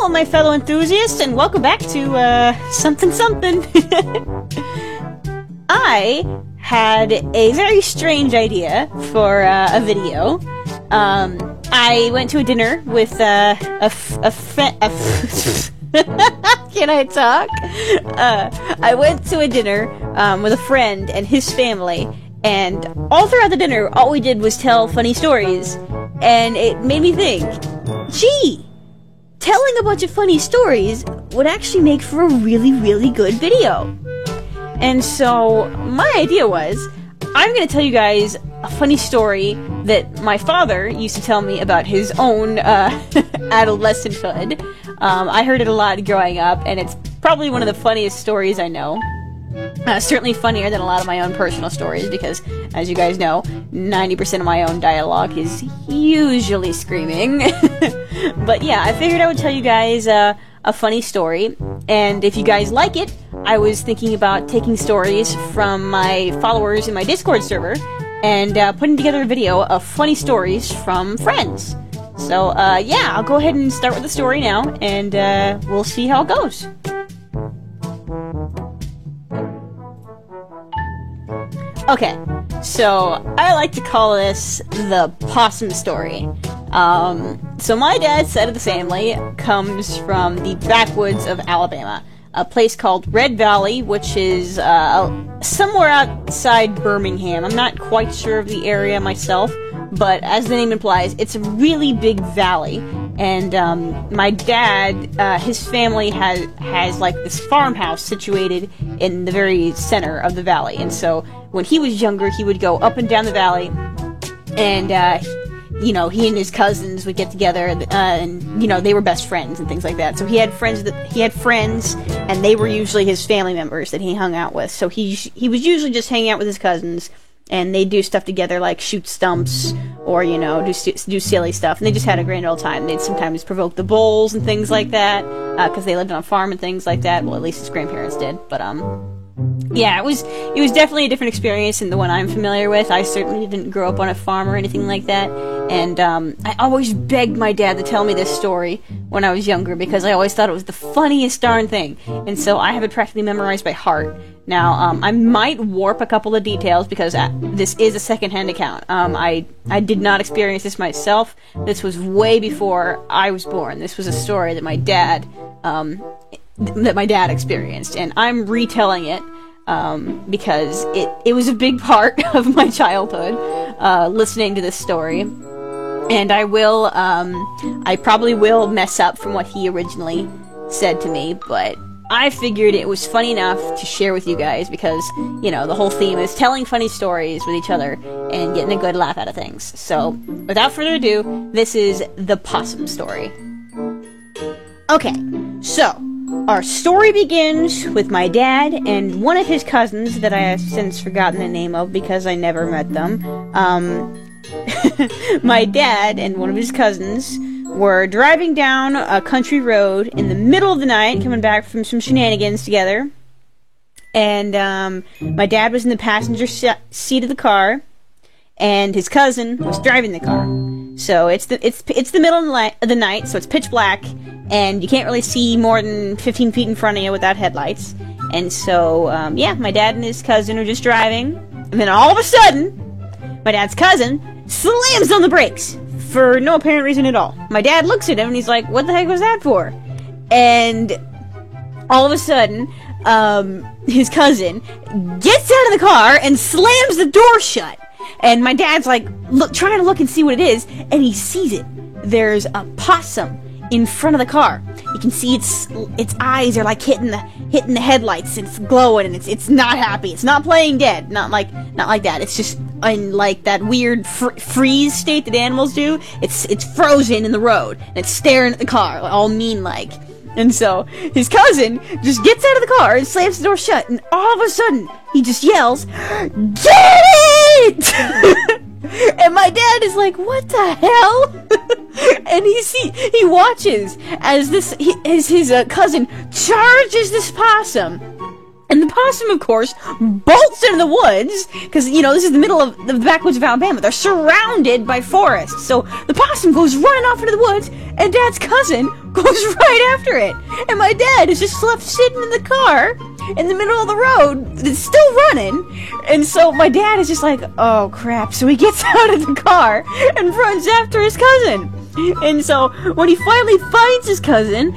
Hello, my fellow enthusiasts, and welcome back to, something something. I had a very strange idea for, a video. I went to a dinner with, can I talk? I went to a dinner, with a friend and his family, and all throughout the dinner, all we did was tell funny stories, and it made me think, gee, telling a bunch of funny stories would actually make for a really, really good video. And so, my idea was, I'm gonna tell you guys a funny story that my father used to tell me about his own, adolescenthood. I heard it a lot growing up, and it's probably one of the funniest stories I know. Certainly funnier than a lot of my own personal stories, because, as you guys know, 90% of my own dialogue is usually screaming. But yeah, I figured I would tell you guys a funny story, and if you guys like it, I was thinking about taking stories from my followers in my Discord server, and putting together a video of funny stories from friends. So, yeah, I'll go ahead and start with the story now, and we'll see how it goes. Okay, so I like to call this the possum story. So my dad's side of the family comes from the backwoods of Alabama, a place called Red Valley, which is somewhere outside Birmingham. I'm not quite sure of the area myself, but as the name implies, it's a really big valley. And my dad, his family has like this farmhouse situated in the very center of the valley. And so when he was younger, he would go up and down the valley, and you know, he and his cousins would get together, and you know, they were best friends and things like that. So he had friends, and they were usually his family members that he hung out with. So he was usually just hanging out with his cousins, and they do stuff together like shoot stumps, or you know, do silly stuff, and they just had a grand old time. They'd sometimes provoke the bulls and things like that, because they lived on a farm and things like that. Well, at least his grandparents did. But yeah, it was definitely a different experience than the one I'm familiar with. I certainly didn't grow up on a farm or anything like that, and I always begged my dad to tell me this story when I was younger, because I always thought it was the funniest darn thing, and so I have it practically memorized by heart. Now, I might warp a couple of details, because this is a secondhand account. I did not experience this myself. This was way before I was born. This was a story that my dad experienced, and I'm retelling it because it was a big part of my childhood, listening to this story. And I probably will mess up from what he originally said to me, but I figured it was funny enough to share with you guys, because, you know, the whole theme is telling funny stories with each other and getting a good laugh out of things. So, without further ado, this is the possum story. Okay, so our story begins with my dad and one of his cousins that I have since forgotten the name of because I never met them. My dad and one of his cousins were driving down a country road in the middle of the night, coming back from some shenanigans together. And my dad was in the passenger seat of the car, and his cousin was driving the car. So it's the middle of the night, so it's pitch black, and you can't really see more than 15 feet in front of you without headlights. And so, yeah, my dad and his cousin are just driving, and then all of a sudden, my dad's cousin slams on the brakes for no apparent reason at all. My dad looks at him, and he's like, what the heck was that for? And all of a sudden, his cousin gets out of the car and slams the door shut. And my dad's like, trying to look and see what it is, and he sees it. There's a possum in front of the car. You can see its eyes are like hitting the headlights, and it's glowing, and it's not happy. It's not playing dead. Not like that. It's just in like that weird freeze state that animals do. It's frozen in the road, and it's staring at the car, all mean like. And so his cousin just gets out of the car and slams the door shut, and all of a sudden he just yells, "Get it!" And my dad is like, "What the hell?" And he watches as his cousin charges this possum, And the possum, of course, bolts into the woods, because, you know, this is the middle of the backwoods of Alabama. They're surrounded by forests. So the possum goes running off into the woods, and Dad's cousin goes right after it. And my dad is just left sitting in the car in the middle of the road that's still running. And so my dad is just like, oh, crap. So he gets out of the car and runs after his cousin. And so when he finally finds his cousin,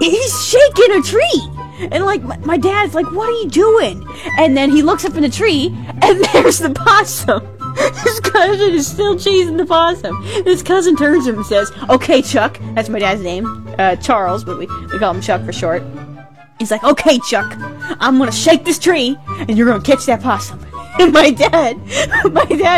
he's shaking a tree. And, like, my dad's like, what are you doing? And then he looks up in the tree, and there's the possum. His cousin is still chasing the possum. His cousin turns to him and says, okay, Chuck. That's my dad's name. Charles, but we call him Chuck for short. He's like, okay, Chuck, I'm gonna shake this tree, and you're gonna catch that possum. And my dad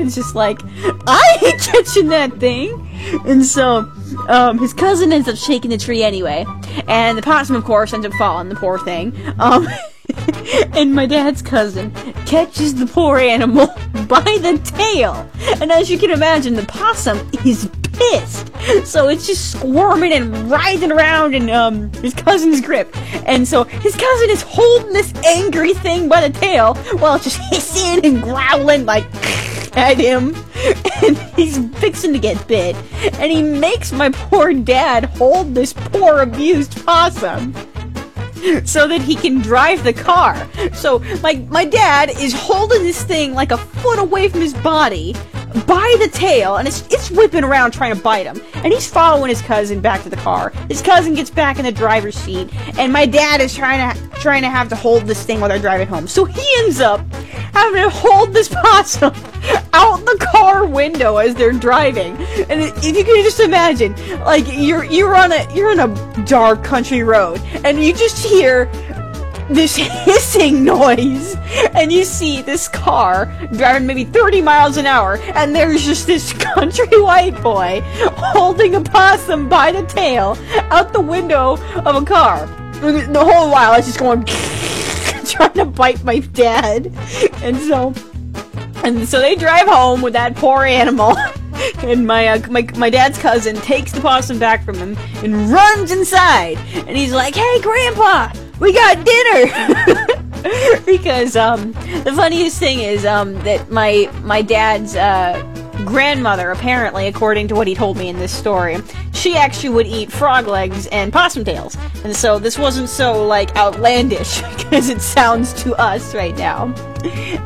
is just like, I ain't catching that thing. And so, his cousin ends up shaking the tree anyway. And the possum, of course, ends up falling, the poor thing. And my dad's cousin catches the poor animal by the tail. And as you can imagine, the possum is pissed. So it's just squirming and writhing around in his cousin's grip. And so his cousin is holding this angry thing by the tail while it's just hissing and growling like at him. And he's fixing to get bit. And he makes my poor dad hold this poor abused possum so that he can drive the car. So my dad is holding this thing like a foot away from his body by the tail, and it's whipping around trying to bite him. And he's following his cousin back to the car. His cousin gets back in the driver's seat, and my dad is trying to have to hold this thing while they're driving home. So he ends up having to hold this possum out the car window as they're driving. And if you can just imagine, like you're on a dark country road, and you just hear this hissing noise, and you see this car driving maybe 30 miles an hour, and there's just this country white boy holding a possum by the tail out the window of a car. The whole while it's just going trying to bite my dad. And so they drive home with that poor animal. And my dad's cousin takes the possum back from him and runs inside. And he's like, hey, Grandpa, we got dinner! Because the funniest thing is that my dad's grandmother, apparently, according to what he told me in this story, she actually would eat frog legs and possum tails. And so this wasn't so, like, outlandish as it sounds to us right now.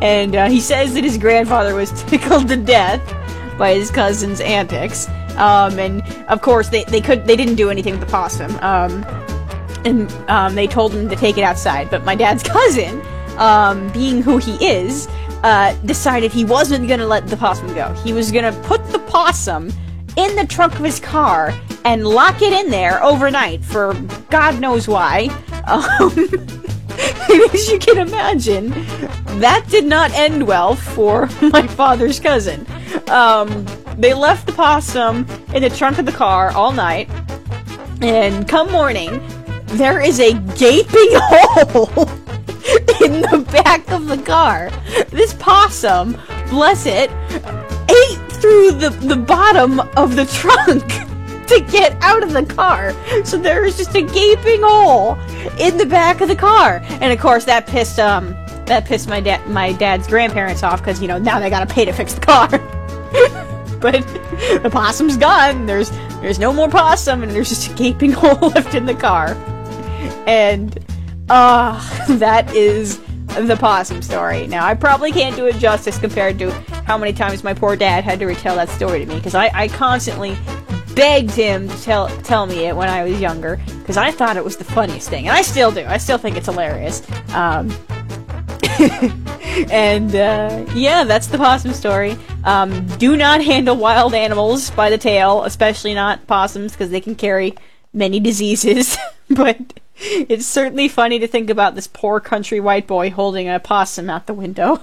And he says that his grandfather was tickled to death by his cousin's antics. And of course they didn't do anything with the possum. And they told him to take it outside. But my dad's cousin, being who he is, decided he wasn't gonna let the possum go. He was gonna put the possum in the trunk of his car and lock it in there overnight for God knows why. As you can imagine, that did not end well for my father's cousin. They left the possum in the trunk of the car all night, and come morning, there is a gaping hole in the back of the car. This possum, bless it, ate through the bottom of the trunk to get out of the car. So there is just a gaping hole in the back of the car. And of course that pissed my dad's grandparents off, because, you know, now they gotta pay to fix the car. But the possum's gone. There's no more possum, and there's just a gaping hole left in the car. And that is the possum story. Now, I probably can't do it justice compared to how many times my poor dad had to retell that story to me, because I constantly begged him to tell me it when I was younger, because I thought it was the funniest thing, and I still do. I still think it's hilarious. And yeah, that's the possum story. Do not handle wild animals by the tail, especially not possums, because they can carry many diseases. But it's certainly funny to think about this poor country white boy holding a possum out the window.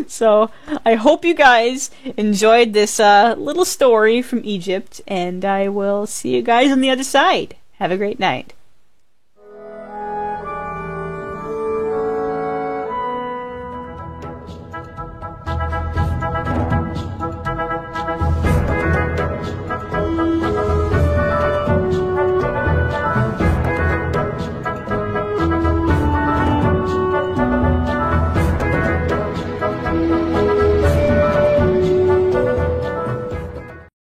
So, I hope you guys enjoyed this little story from Egypt, and I will see you guys on the other side. Have a great night.